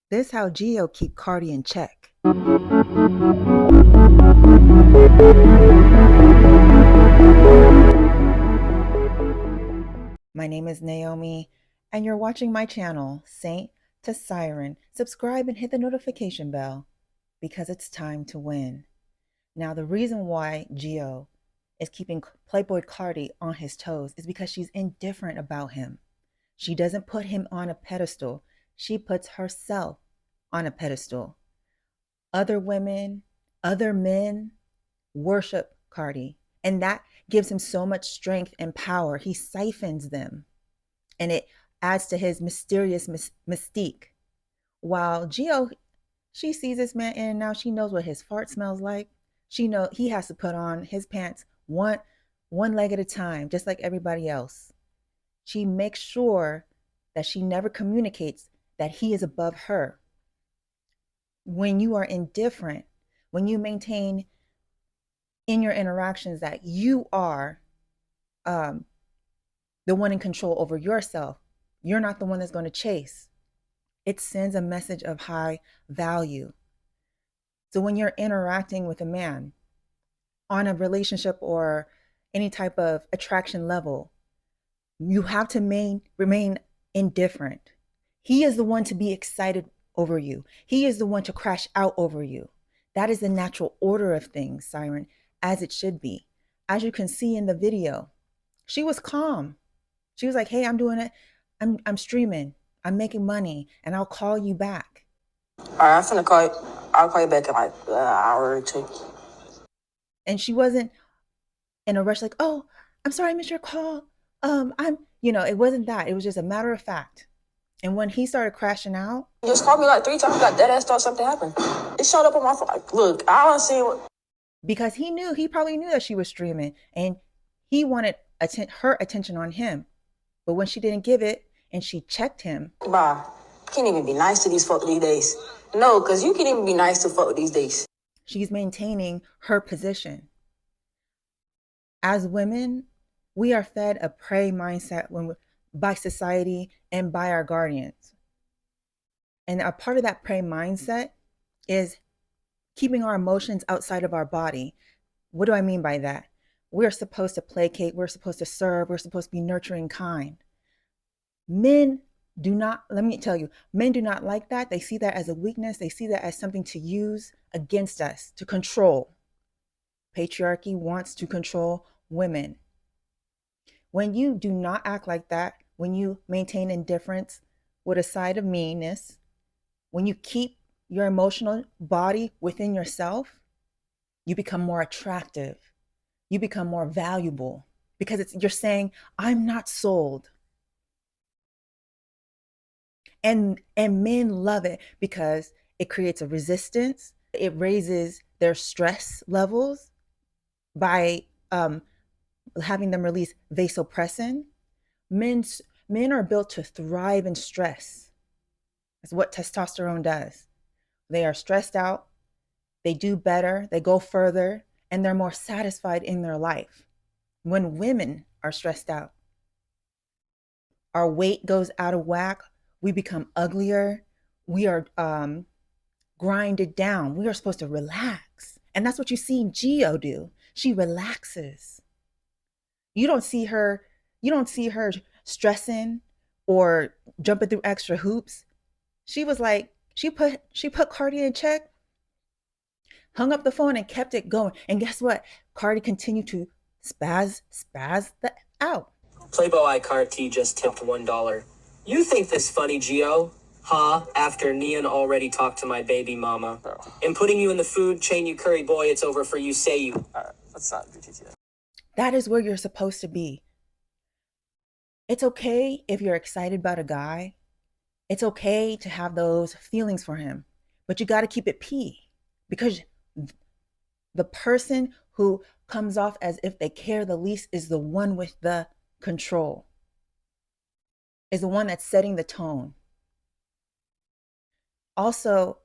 This how Geo keep Carti in check. My name is Naomi, and you're watching my channel, Saint to Siren. Subscribe and hit the notification bell because it's time to win. Now, the reason why Geo is keeping Playboi Carti on his toes is because she's indifferent about him. She doesn't put him on a pedestal. She puts herself on a pedestal. Other women, other men worship Carti, and that gives him so much strength and power. He siphons them, and it adds to his mysterious mystique. While Geo, she sees this man in and now she knows what his fart smells like. She knows he has to put on his pants one leg at a time, just like everybody else. She makes sure that she never communicates that he is above her. When you are indifferent, when you maintain in your interactions that you are the one in control over yourself, you're not the one that's going to chase. It sends a message of high value. So when you're interacting with a man on a relationship or any type of attraction level, you have to remain indifferent. He is the one to be excited over you. He is the one to crash out over you. That is the natural order of things, Siren, as it should be. As you can see in the video, she was calm. She was like, hey, I'm doing it. I'm streaming. I'm making money, and I'll call you back. All right, I'm finna call you. I'll call you back in like an hour or two. And she wasn't in a rush, like, oh, I'm sorry I missed your call. It wasn't that. It was just a matter of fact. And when he started crashing out, You just called me like 3 times. Got dead ass thought something happened. It showed up on my phone. Like, look, I don't see what. because he probably knew that she was streaming, and he wanted her attention on him. But when she didn't give it, and she checked him, Bye. Can't even be nice to these folk these days. No, because you can't even be nice to folk these days. she's maintaining her position. As women, we are fed a prey mindset by society and by our guardians. And a part of that prey mindset is keeping our emotions outside of our body. What do I mean by that? We're supposed to placate, we're supposed to serve, we're supposed to be nurturing, kind. Men do not, let me tell you, men do not like that. They see that as a weakness. They see that as something to use against us, to control. Patriarchy wants to control women. When you do not act like that, when you maintain indifference with a side of meanness, when you keep your emotional body within yourself, you become more attractive. You become more valuable because you're saying, I'm not sold. And men love it because it creates a resistance. It raises their stress levels by having them release vasopressin. Men are built to thrive in stress. That's what testosterone does. They are stressed out, they do better, they go further, and they're more satisfied in their life. When women are stressed out, our weight goes out of whack, we become uglier, we are grinded down. We are supposed to relax. And that's what you see Geo do. She relaxes. You don't see her stressing or jumping through extra hoops. She was like, she put Carti in check, hung up the phone and kept it going. And guess what? Carti continued to spaz out. Playboi Carti just tipped $1. You think this funny, Geo? Huh? After Neon already talked to my baby mama. Bro. And putting you in the food chain, you curry boy, it's over for you, say you. Alright, let's not do TTS. That is where you're supposed to be. It's okay if you're excited about a guy. It's okay to have those feelings for him, but you got to keep it P, because the person who comes off as if they care the least is the one with the control, is the one that's setting the tone. Also,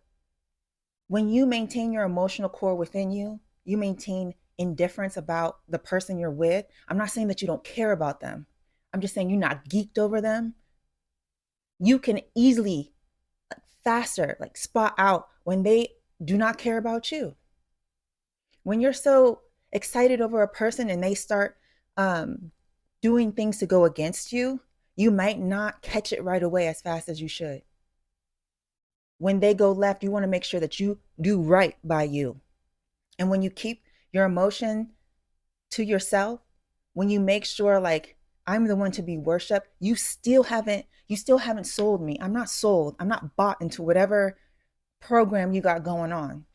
when you maintain your emotional core within you, you maintain indifference about the person you're with. I'm not saying that you don't care about them. I'm just saying you're not geeked over them. You can easily faster, like spot out when they do not care about you. When you're so excited over a person and they start um, doing things to go against you, you might not catch it right away as fast as you should. When they go left, you want to make sure that you do right by you. And when you keep your emotion to yourself, when you make sure like I'm the one to be worshiped, you still haven't sold me. I'm not sold. I'm not bought into whatever program you got going on.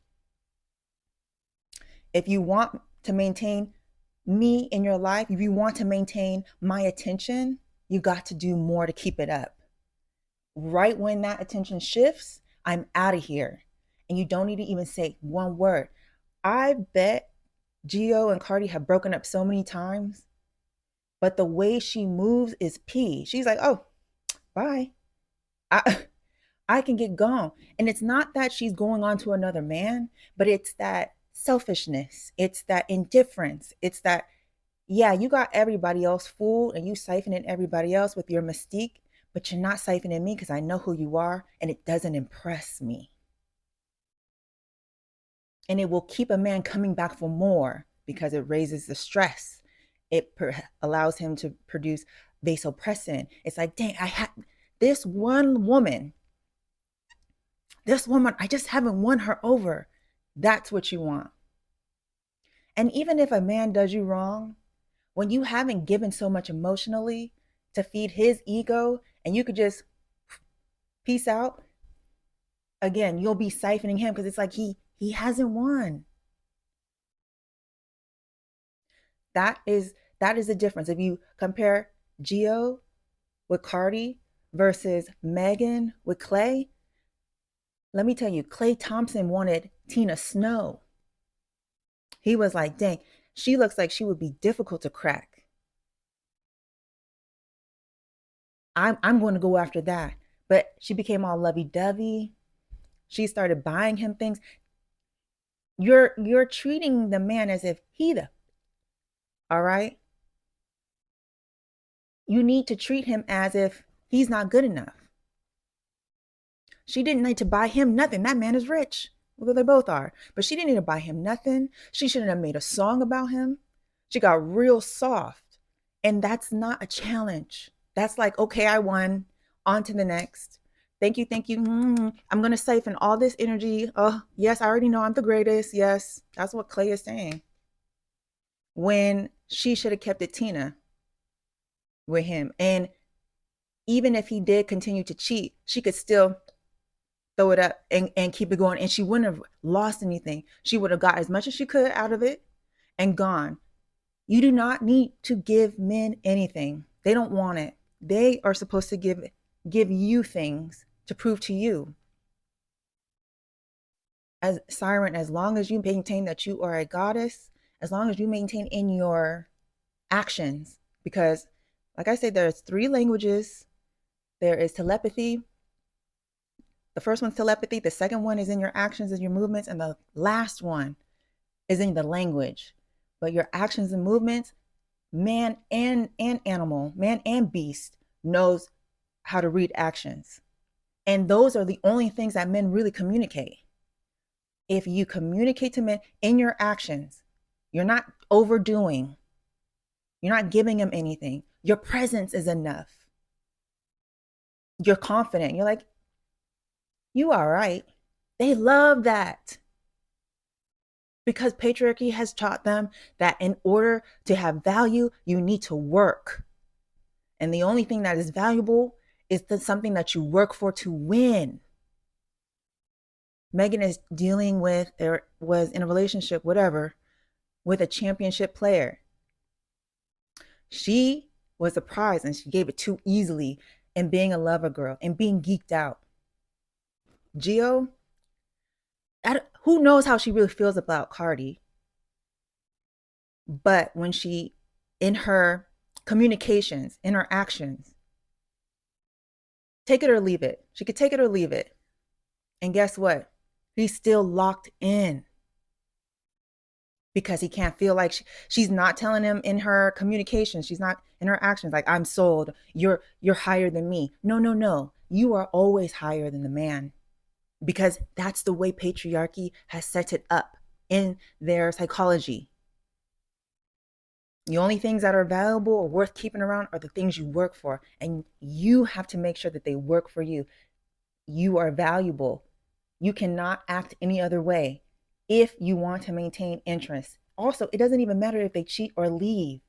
If you want to maintain me in your life, if you want to maintain my attention, you got to do more to keep it up. Right when that attention shifts, I'm out of here. And you don't need to even say one word. I bet Gio and Carti have broken up so many times, but the way she moves is P. She's like, oh, bye. I I can get gone. And it's not that she's going on to another man, but it's that selfishness. It's that indifference. It's that, yeah, you got everybody else fooled and you siphoning everybody else with your mystique, but you're not siphoning me because I know who you are and it doesn't impress me. And it will keep a man coming back for more because it raises the stress. Allows him to produce vasopressin. It's like, dang, I had this one woman, I just haven't won her over. That's what you want. And even if a man does you wrong, when you haven't given so much emotionally to feed his ego and you could just peace out, again, you'll be siphoning him because it's like he hasn't won. That is the difference. If you compare Gio with Carti versus Megan with Klay, let me tell you, Klay Thompson wanted Tina Snow. He was like, dang, she looks like she would be difficult to crack. I'm going to go after that. But she became all lovey-dovey. She started buying him things. You're treating the man as if all right? You need to treat him as if he's not good enough. She didn't need to buy him nothing. That man is rich. Well, they both are. But she didn't need to buy him nothing. She shouldn't have made a song about him. She got real soft. And that's not a challenge. That's like, okay, I won. On to the next. Thank you, thank you. I'm going to siphon all this energy. Oh, yes, I already know I'm the greatest. Yes, that's what Klay is saying. When she should have kept it Tina with him. And even if he did continue to cheat, she could still throw it up and keep it going. And she wouldn't have lost anything. She would have got as much as she could out of it and gone. You do not need to give men anything. They don't want it. They are supposed to give you things to prove to you. As Siren, as long as you maintain that you are a goddess, as long as you maintain in your actions, because like I said, there's 3 languages. There is telepathy. The first one's telepathy. The second one is in your actions and your movements. And the last one is in the language. But your actions and movements, man and animal, man and beast knows how to read actions. And those are the only things that men really communicate. If you communicate to men in your actions, you're not overdoing. You're not giving them anything. Your presence is enough. You're confident. You're like, you all right. They love that. Because patriarchy has taught them that in order to have value, you need to work. And the only thing that is valuable is something that you work for to win. Megan is dealing with, or was in a relationship, whatever, with a championship player. She was surprised and she gave it too easily in being a lover girl and being geeked out. Gio, who knows how she really feels about Carti? But when she, in her communications, in her actions, take it or leave it. She could take it or leave it. And guess what? He's still locked in because he can't feel like she's not telling him in her communication. She's not in her actions like, I'm sold. You're higher than me. No. You are always higher than the man. because that's the way patriarchy has set it up in their psychology. The only things that are valuable or worth keeping around are the things you work for. And you have to make sure that they work for you. You are valuable. You cannot act any other way if you want to maintain interest. Also, it doesn't even matter if they cheat or leave.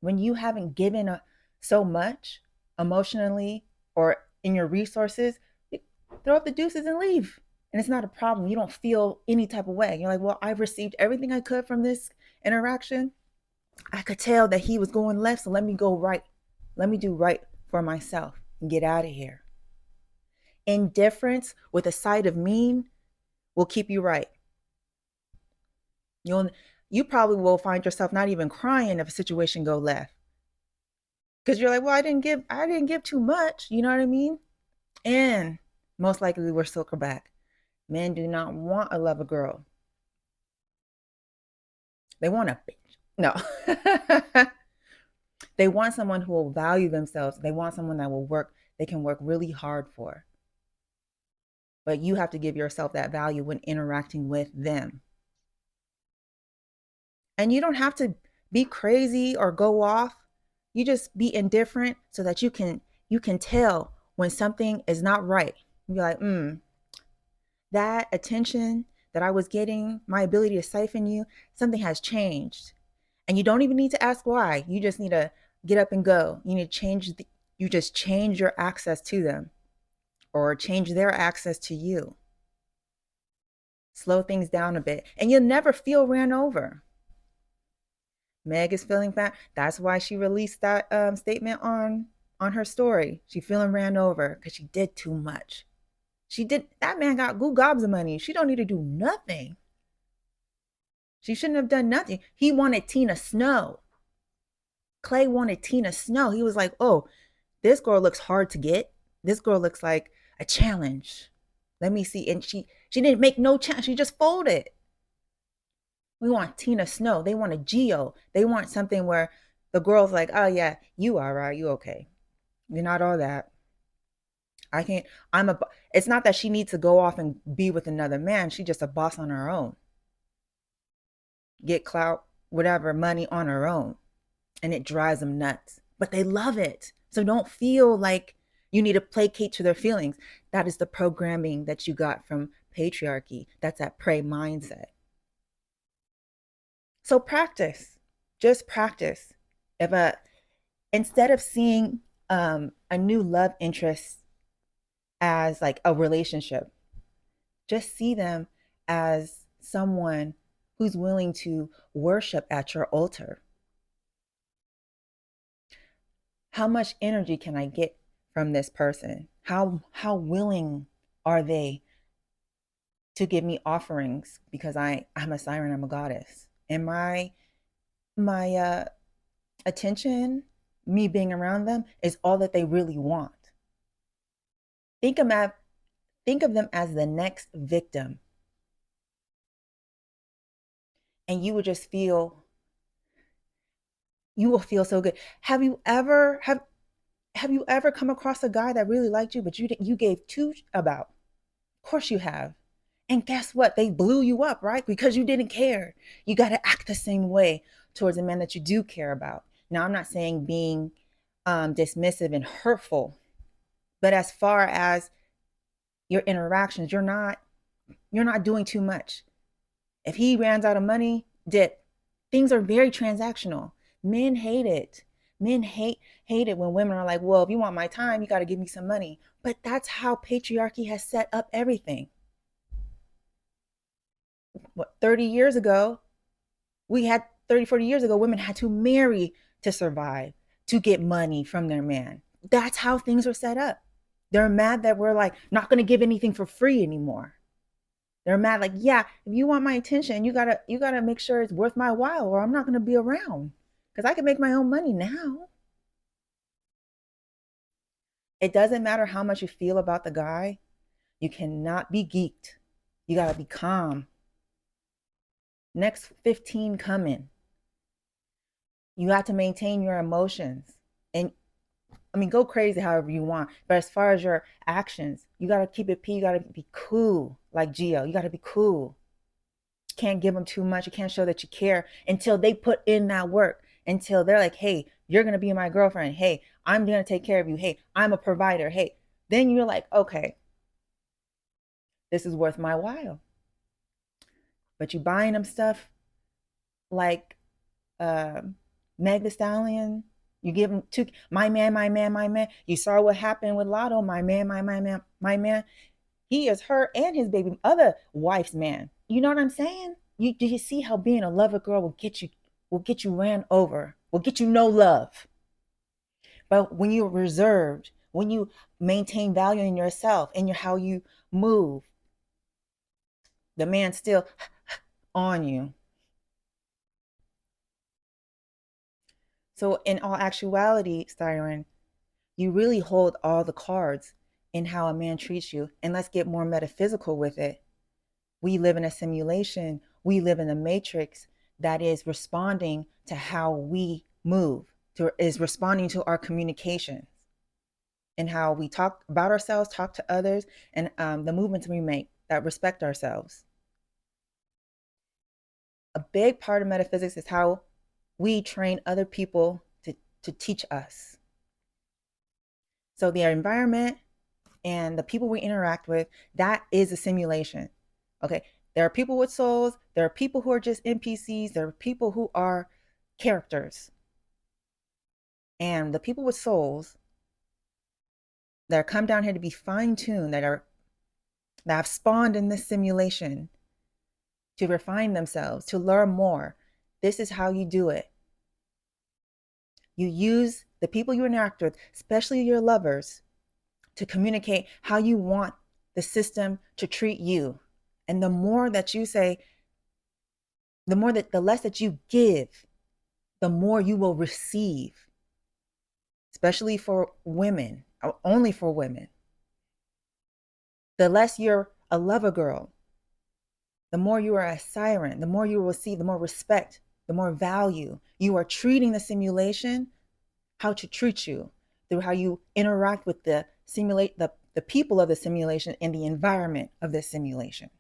When you haven't given so much emotionally or in your resources, throw up the deuces and leave. And it's not a problem. You don't feel any type of way. You're like, well, I've received everything I could from this interaction. I could tell that he was going left, so let me go right. Let me do right for myself and get out of here. Indifference with a side of mean will keep you right. You probably will find yourself not even crying if a situation go left. Because you're like, well, I didn't give too much. You know what I mean? And most likely we'll circle back. Men do not want a lover girl. They want a bitch. No. They want someone who will value themselves. They want someone that will work, they can work really hard for. But you have to give yourself that value when interacting with them. And you don't have to be crazy or go off. You just be indifferent so that you can tell when something is not right. You be like, that attention that I was getting, my ability to siphon you, something has changed. And you don't even need to ask why. You just need to get up and go. You need to you just change your access to them or change their access to you. Slow things down a bit and you'll never feel ran over. Meg is feeling fat. That's why she released that statement on her story. She feeling ran over because she did too much. That man got goo gobs of money. She don't need to do nothing. She shouldn't have done nothing. He wanted Tina Snow. Klay wanted Tina Snow. He was like, oh, this girl looks hard to get. This girl looks like a challenge. Let me see. And she didn't make no challenge. She just folded. We want Tina Snow. They want a Geo. They want something where the girl's like, oh yeah, you all right. You okay. You're not all that. I can't, it's not that she needs to go off and be with another man. She's just a boss on her own. Get clout, whatever, money on her own. And it drives them nuts. But they love it. So don't feel like you need to placate to their feelings. That is the programming that you got from patriarchy. That's that prey mindset. So practice. Just practice. Instead of seeing a new love interest as like a relationship, just see them as someone who's willing to worship at your altar. How much energy can I get from this person? How willing are they to give me offerings because I'm a siren, I'm a goddess. And my attention, me being around them is all that they really want. Think of them as the next victim. And you will feel so good. Have you ever come across a guy that really liked you, but you gave two about? Of course you have. And guess what? They blew you up, right? Because you didn't care. You got to act the same way towards a man that you do care about. Now, I'm not saying being dismissive and hurtful, but as far as your interactions, you're not doing too much. If he runs out of money, dip. Things are very transactional. Men hate it. Men hate it when women are like, well, if you want my time, you got to give me some money. But that's how patriarchy has set up everything. What, 30 years ago, 40 years ago, women had to marry to survive, to get money from their man. That's how things were set up. They're mad that we're like not going to give anything for free anymore. They're mad like, yeah, if you want my attention, you gotta make sure it's worth my while, or I'm not going to be around because I can make my own money now. It doesn't matter how much you feel about the guy. You cannot be geeked. You got to be calm. Next 15 coming. You have to maintain your emotions. And I mean, go crazy however you want. But as far as your actions, you got to keep it P. You got to be cool like Gio. You got to be cool. You can't give them too much. You can't show that you care until they put in that work. Until they're like, hey, you're going to be my girlfriend. Hey, I'm going to take care of you. Hey, I'm a provider. Hey, then you're like, okay, this is worth my while. But you buying them stuff like Meg the Stallion. You give him two, my man, my man, my man. You saw what happened with Lotto, my man, my man, my man. He is her and his baby other wife's man. You know what I'm saying? Do you see how being a lover girl will get you ran over, will get you no love. But when you're reserved, when you maintain value in yourself and your how you move, the man still on you. So in all actuality, Siren, you really hold all the cards in how a man treats you. And let's get more metaphysical with it. We live in a simulation. We live in a matrix that is responding to how we move, is responding to our communications and how we talk about ourselves, talk to others, and the movements we make that respect ourselves. A big part of metaphysics is how we train other people to teach us. So the environment and the people we interact with, that is a simulation. Okay, there are people with souls, there are people who are just NPCs, there are people who are characters. And the people with souls that come down here to be fine-tuned, that have spawned in this simulation to refine themselves, to learn more. This is how you do it. You use the people you interact with, especially your lovers, to communicate how you want the system to treat you. And the more that you say, the less that you give, the more you will receive, especially for women, or only for women. The less you're a lover girl, the more you are a siren, the more you will receive, the more respect, the more value. You are treating the simulation how to treat you through how you interact with the people of the simulation and the environment of the simulation.